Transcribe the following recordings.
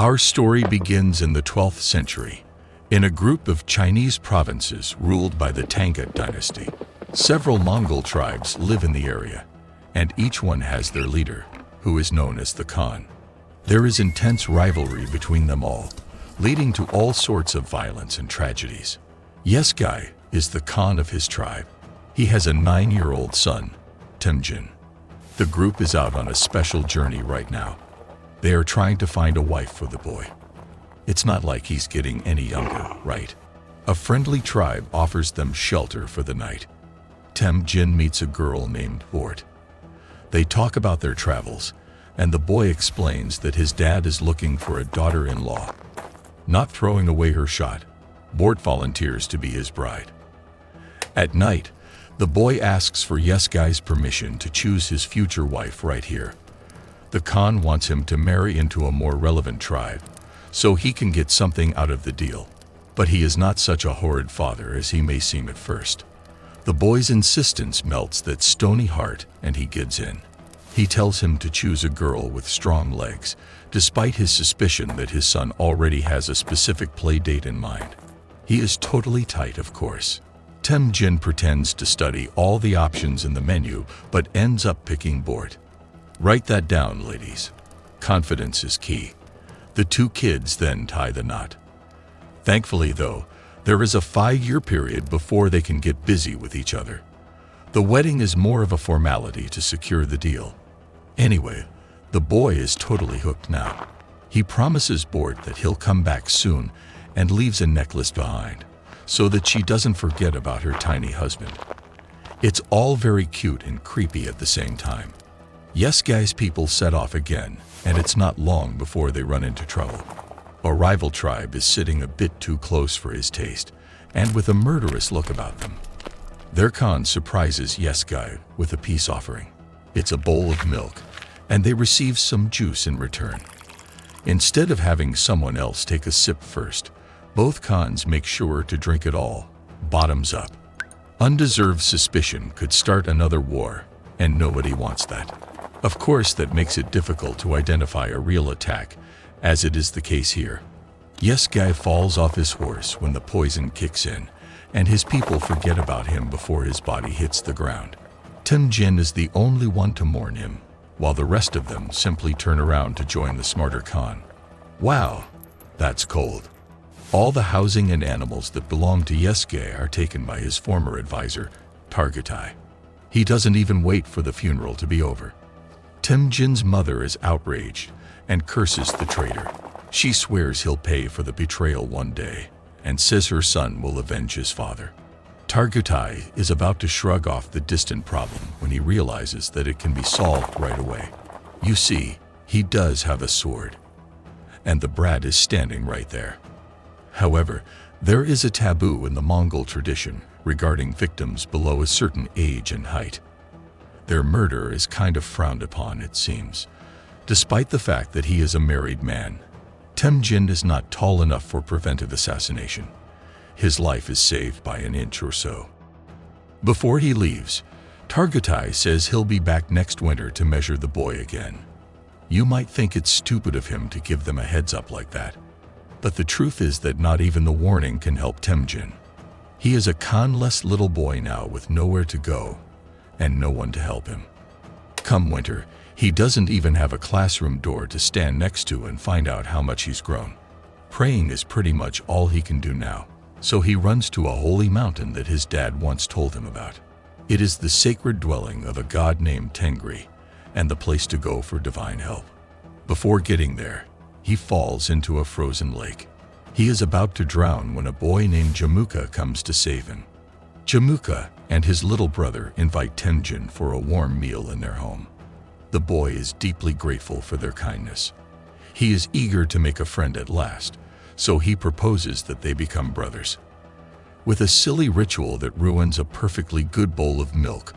Our story begins in the 12th century, in a group of Chinese provinces ruled by the Tang dynasty. Several Mongol tribes live in the area, and each one has their leader, who is known as the Khan. There is intense rivalry between them all, leading to all sorts of violence and tragedies. Yesgai is the Khan of his tribe. He has a 9-year-old son, Temujin. The group is out on a special journey right now. They are trying to find a wife for the boy. It's not like he's getting any younger, right? A friendly tribe offers them shelter for the night. Temujin meets a girl named Bort. They talk about their travels, and the boy explains that his dad is looking for a daughter-in-law. Not throwing away her shot, Bort volunteers to be his bride. At night, the boy asks for Yesgai's permission to choose his future wife right here. The Khan wants him to marry into a more relevant tribe, so he can get something out of the deal. But he is not such a horrid father as he may seem at first. The boy's insistence melts that stony heart, and he gives in. He tells him to choose a girl with strong legs, despite his suspicion that his son already has a specific play date in mind. He is totally tight, of course. Temujin pretends to study all the options in the menu, but ends up picking Bort. Write that down, ladies. Confidence is key. The two kids then tie the knot. Thankfully, though, there is a 5-year period before they can get busy with each other. The wedding is more of a formality to secure the deal. Anyway, the boy is totally hooked now. He promises Bort that he'll come back soon and leaves a necklace behind, so that she doesn't forget about her tiny husband. It's all very cute and creepy at the same time. Yesgai's people set off again, and it's not long before they run into trouble. A rival tribe is sitting a bit too close for his taste, and with a murderous look about them. Their Khan surprises Yesgai with a peace offering. It's a bowl of milk, and they receive some juice in return. Instead of having someone else take a sip first, both Khans make sure to drink it all, bottoms up. Undeserved suspicion could start another war, and nobody wants that. Of course, that makes it difficult to identify a real attack, as it is the case here. Yesgai falls off his horse when the poison kicks in, and his people forget about him before his body hits the ground. Temujin is the only one to mourn him, while the rest of them simply turn around to join the smarter Khan. Wow, that's cold. All the housing and animals that belong to Yesgai are taken by his former advisor, Targutai. He doesn't even wait for the funeral to be over. Temujin's mother is outraged and curses the traitor. She swears he'll pay for the betrayal one day and says her son will avenge his father. Targutai is about to shrug off the distant problem when he realizes that it can be solved right away. You see, he does have a sword, and the brat is standing right there. However, there is a taboo in the Mongol tradition regarding victims below a certain age and height. Their murder is kind of frowned upon, it seems. Despite the fact that he is a married man, Temujin is not tall enough for preventive assassination. His life is saved by an inch or so. Before he leaves, Targutai says he'll be back next winter to measure the boy again. You might think it's stupid of him to give them a heads up like that, but the truth is that not even the warning can help Temujin. He is a Khan-less little boy now with nowhere to go and no one to help him. Come winter, he doesn't even have a classroom door to stand next to and find out how much he's grown. Praying is pretty much all he can do now, so he runs to a holy mountain that his dad once told him about. It is the sacred dwelling of a god named Tengri, and the place to go for divine help. Before getting there, he falls into a frozen lake. He is about to drown when a boy named Jamuka comes to save him. Jamuka and his little brother invite Temujin for a warm meal in their home. The boy is deeply grateful for their kindness. He is eager to make a friend at last, so he proposes that they become brothers. With a silly ritual that ruins a perfectly good bowl of milk,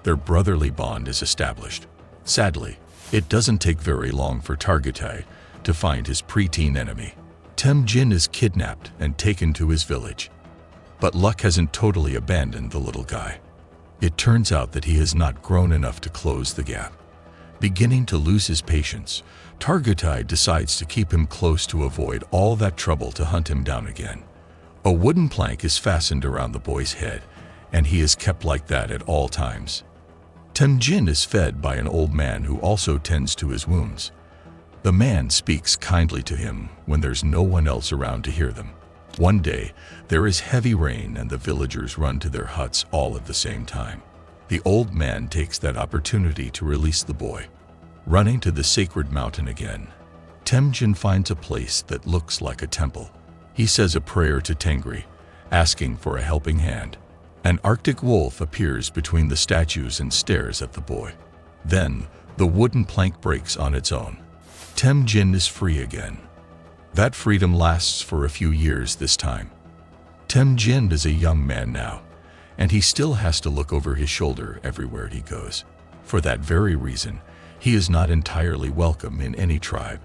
their brotherly bond is established. Sadly, it doesn't take very long for Targutai to find his preteen enemy. Temujin is kidnapped and taken to his village. But luck hasn't totally abandoned the little guy. It turns out that he has not grown enough to close the gap. Beginning to lose his patience, Targatai decides to keep him close to avoid all that trouble to hunt him down again. A wooden plank is fastened around the boy's head, and he is kept like that at all times. Temujin is fed by an old man who also tends to his wounds. The man speaks kindly to him when there's no one else around to hear them. One day, there is heavy rain and the villagers run to their huts all at the same time. The old man takes that opportunity to release the boy. Running to the sacred mountain again, Temujin finds a place that looks like a temple. He says a prayer to Tengri, asking for a helping hand. An Arctic wolf appears between the statues and stares at the boy. Then, the wooden plank breaks on its own. Temujin is free again. That freedom lasts for a few years this time. Temujin is a young man now, and he still has to look over his shoulder everywhere he goes. For that very reason, he is not entirely welcome in any tribe.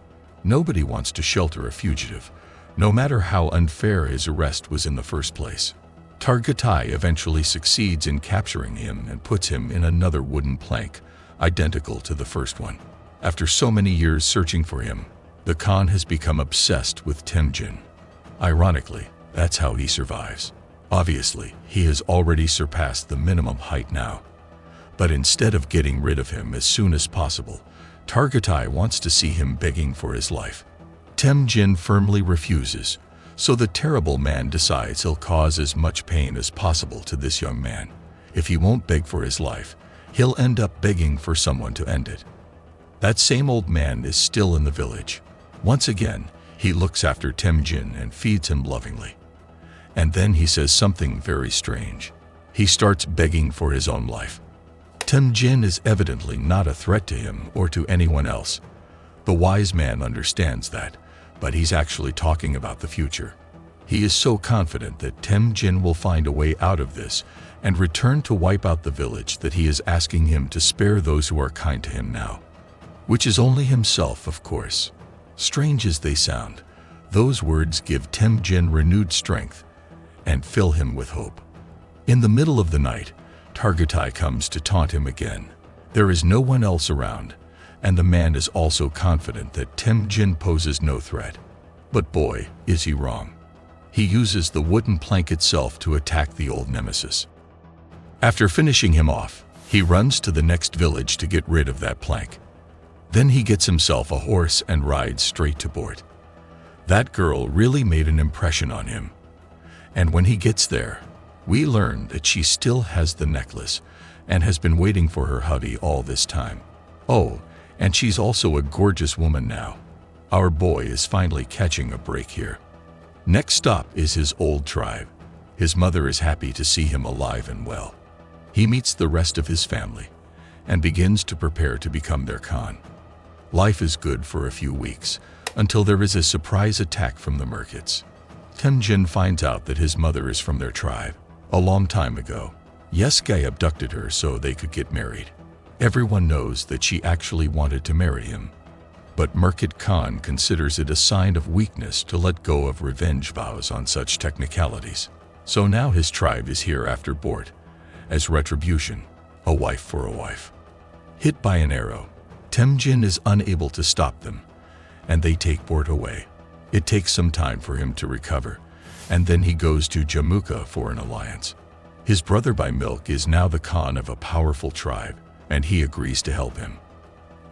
Nobody wants to shelter a fugitive, no matter how unfair his arrest was in the first place. Targatai eventually succeeds in capturing him and puts him in another wooden plank, identical to the first one. After so many years searching for him, the Khan has become obsessed with Temujin. Ironically, that's how he survives. Obviously, he has already surpassed the minimum height now. But instead of getting rid of him as soon as possible, Targatai wants to see him begging for his life. Temujin firmly refuses, so the terrible man decides he'll cause as much pain as possible to this young man. If he won't beg for his life, he'll end up begging for someone to end it. That same old man is still in the village. Once again, he looks after Temujin and feeds him lovingly. And then he says something very strange. He starts begging for his own life. Temujin is evidently not a threat to him or to anyone else. The wise man understands that, but he's actually talking about the future. He is so confident that Temujin will find a way out of this and return to wipe out the village that he is asking him to spare those who are kind to him now. Which is only himself, of course. Strange as they sound, those words give Temujin renewed strength and fill him with hope. In the middle of the night, Targatai comes to taunt him again. There is no one else around, and the man is also confident that Temujin poses no threat. But boy, is he wrong. He uses the wooden plank itself to attack the old nemesis. After finishing him off, he runs to the next village to get rid of that plank. Then he gets himself a horse and rides straight to Bort. That girl really made an impression on him. And when he gets there, we learn that she still has the necklace and has been waiting for her hubby all this time. Oh, and she's also a gorgeous woman now. Our boy is finally catching a break here. Next stop is his old tribe. His mother is happy to see him alive and well. He meets the rest of his family and begins to prepare to become their Khan. Life is good for a few weeks until there is a surprise attack from the Merkits. Temujin finds out that his mother is from their tribe. A long time ago, Yesgai abducted her so they could get married. Everyone knows that she actually wanted to marry him. But Merkit Khan considers it a sign of weakness to let go of revenge vows on such technicalities. So now his tribe is here after Bort, as retribution, a wife for a wife. Hit by an arrow, Temujin is unable to stop them, and they take Bort away. It takes some time for him to recover, and then he goes to Jamuka for an alliance. His brother by milk is now the Khan of a powerful tribe, and he agrees to help him.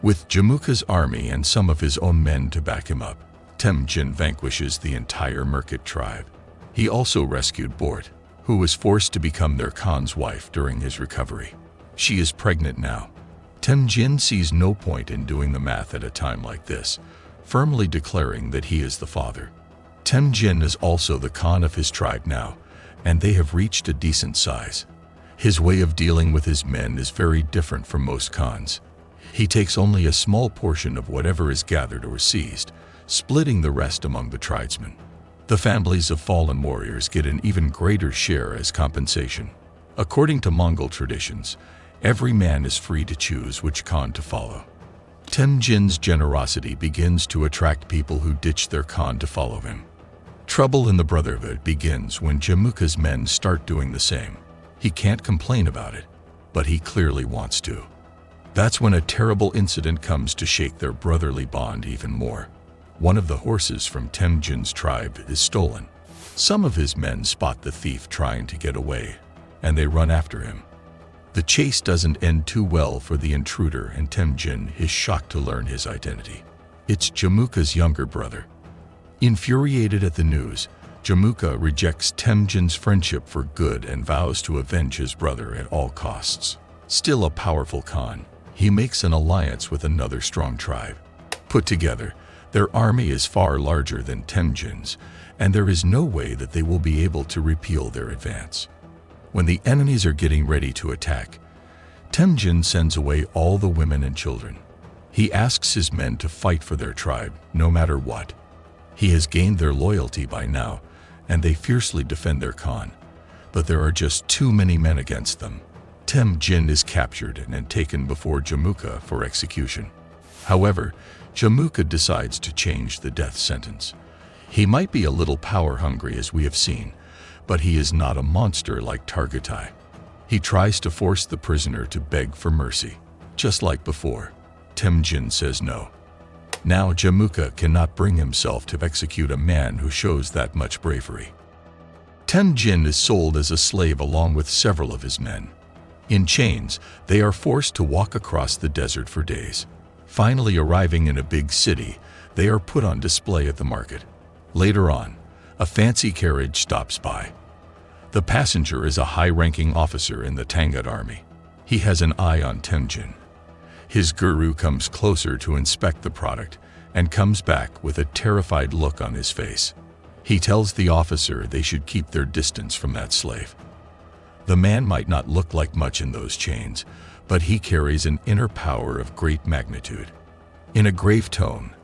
With Jamuka's army and some of his own men to back him up, Temujin vanquishes the entire Merkit tribe. He also rescued Bort, who was forced to become their Khan's wife during his recovery. She is pregnant now. Temujin sees no point in doing the math at a time like this, firmly declaring that he is the father. Temujin is also the Khan of his tribe now, and they have reached a decent size. His way of dealing with his men is very different from most Khans. He takes only a small portion of whatever is gathered or seized, splitting the rest among the tribesmen. The families of fallen warriors get an even greater share as compensation. According to Mongol traditions, every man is free to choose which Khan to follow. Temujin's generosity begins to attract people who ditch their Khan to follow him. Trouble in the Brotherhood begins when Jamuka's men start doing the same. He can't complain about it, but he clearly wants to. That's when a terrible incident comes to shake their brotherly bond even more. One of the horses from Temujin's tribe is stolen. Some of his men spot the thief trying to get away, and they run after him. The chase doesn't end too well for the intruder, and Temujin is shocked to learn his identity. It's Jamuka's younger brother. Infuriated at the news, Jamuka rejects Temujin's friendship for good and vows to avenge his brother at all costs. Still a powerful Khan, he makes an alliance with another strong tribe. Put together, their army is far larger than Temujin's, and there is no way that they will be able to repel their advance. When the enemies are getting ready to attack, Temujin sends away all the women and children. He asks his men to fight for their tribe, no matter what. He has gained their loyalty by now, and they fiercely defend their Khan. But there are just too many men against them. Temujin is captured and taken before Jamuka for execution. However, Jamuka decides to change the death sentence. He might be a little power-hungry, as we have seen, but he is not a monster like Targatai. He tries to force the prisoner to beg for mercy. Just like before, Temujin says no. Now Jamuka cannot bring himself to execute a man who shows that much bravery. Temujin is sold as a slave along with several of his men. In chains, they are forced to walk across the desert for days. Finally arriving in a big city, they are put on display at the market. Later on, a fancy carriage stops by. The passenger is a high-ranking officer in the Tangut army. He has an eye on Temujin. His guru comes closer to inspect the product and comes back with a terrified look on his face. He tells the officer they should keep their distance from that slave. The man might not look like much in those chains, but he carries an inner power of great magnitude. In a grave tone,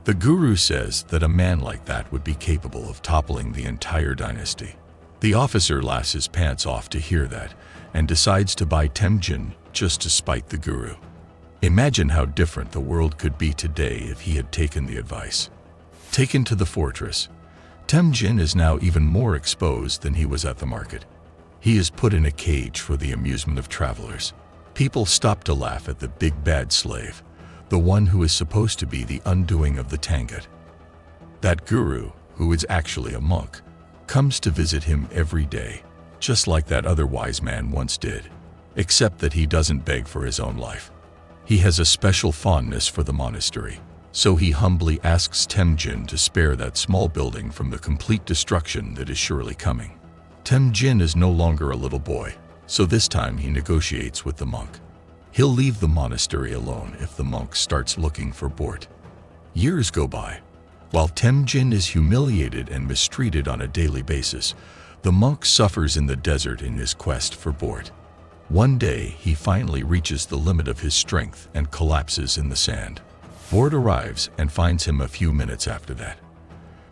the guru says that a man like that would be capable of toppling the entire dynasty. The officer laughs his pants off to hear that and decides to buy Temujin just to spite the guru. Imagine how different the world could be today if he had taken the advice. Taken to the fortress, Temujin is now even more exposed than he was at the market. He is put in a cage for the amusement of travelers. People stop to laugh at the big bad slave, the one who is supposed to be the undoing of the Tangut. That guru, who is actually a monk, comes to visit him every day, just like that other wise man once did, except that he doesn't beg for his own life. He has a special fondness for the monastery, so he humbly asks Temujin to spare that small building from the complete destruction that is surely coming. Temujin is no longer a little boy, so this time he negotiates with the monk. He'll leave the monastery alone if the monk starts looking for Bort. Years go by. While Temujin is humiliated and mistreated on a daily basis, the monk suffers in the desert in his quest for Bort. One day, he finally reaches the limit of his strength and collapses in the sand. Bort arrives and finds him a few minutes after that.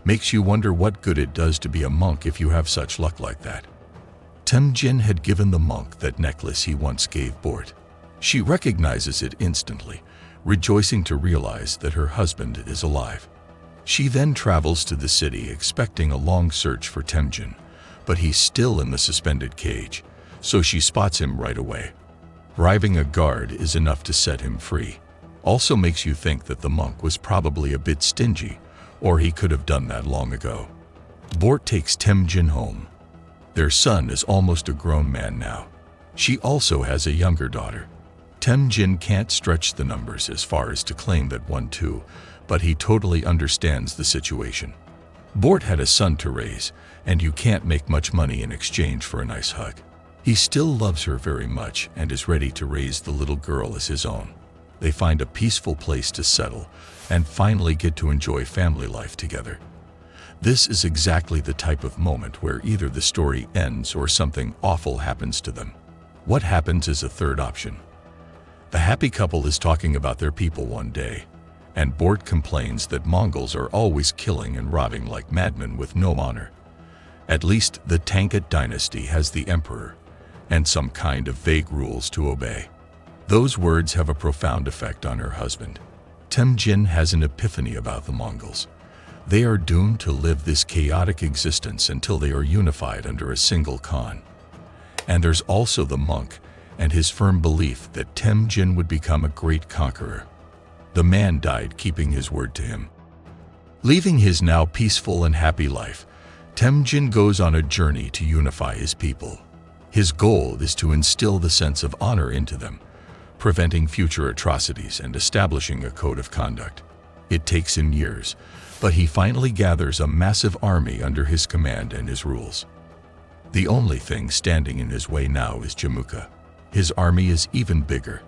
Makes you wonder what good it does to be a monk if you have such luck like that. Temujin had given the monk that necklace he once gave Bort. She recognizes it instantly, rejoicing to realize that her husband is alive. She then travels to the city expecting a long search for Temujin, but he's still in the suspended cage, so she spots him right away. Bribing a guard is enough to set him free. Also makes you think that the monk was probably a bit stingy, or he could have done that long ago. Bort takes Temujin home. Their son is almost a grown man now. She also has a younger daughter. Temujin can't stretch the numbers as far as to claim that one too, but he totally understands the situation. Bort had a son to raise, and you can't make much money in exchange for a nice hug. He still loves her very much and is ready to raise the little girl as his own. They find a peaceful place to settle and finally get to enjoy family life together. This is exactly the type of moment where either the story ends or something awful happens to them. What happens is a third option. The happy couple is talking about their people one day, and Bort complains that Mongols are always killing and robbing like madmen with no honor. At least the Tangut dynasty has the emperor and some kind of vague rules to obey. Those words have a profound effect on her husband. Temujin has an epiphany about the Mongols. They are doomed to live this chaotic existence until they are unified under a single Khan. And there's also the monk and his firm belief that Temujin would become a great conqueror. The man died keeping his word to him. Leaving his now peaceful and happy life, Temujin goes on a journey to unify his people. His goal is to instill the sense of honor into them, preventing future atrocities and establishing a code of conduct. It takes him years, but he finally gathers a massive army under his command and his rules. The only thing standing in his way now is Jamuka. His army is even bigger.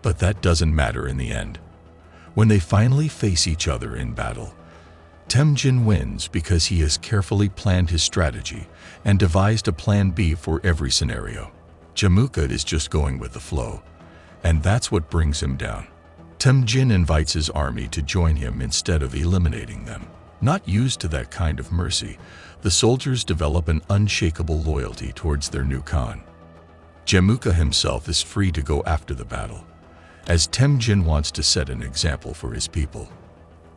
But that doesn't matter in the end. When they finally face each other in battle, Temujin wins because he has carefully planned his strategy and devised a plan B for every scenario. Jamuka is just going with the flow, and that's what brings him down. Temujin invites his army to join him instead of eliminating them. Not used to that kind of mercy, the soldiers develop an unshakable loyalty towards their new Khan. Jamuka himself is free to go after the battle, as Temujin wants to set an example for his people.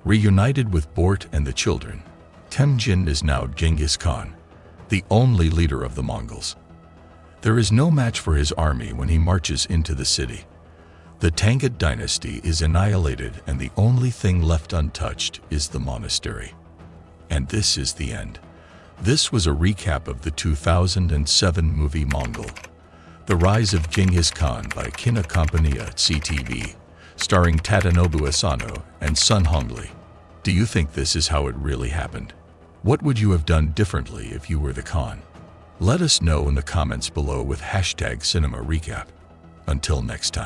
Reunited with Bort and the children, Temujin is now Genghis Khan, the only leader of the Mongols. There is no match for his army when he marches into the city. The Tangut dynasty is annihilated, and the only thing left untouched is the monastery. And this is the end. This was a recap of the 2007 movie Mongol, The Rise of Genghis Khan by Kinakompania CTV, starring Tadanobu Asano and Sun Hongli. Do you think this is how it really happened? What would you have done differently if you were the Khan? Let us know in the comments below with #CinemaRecap. Until next time.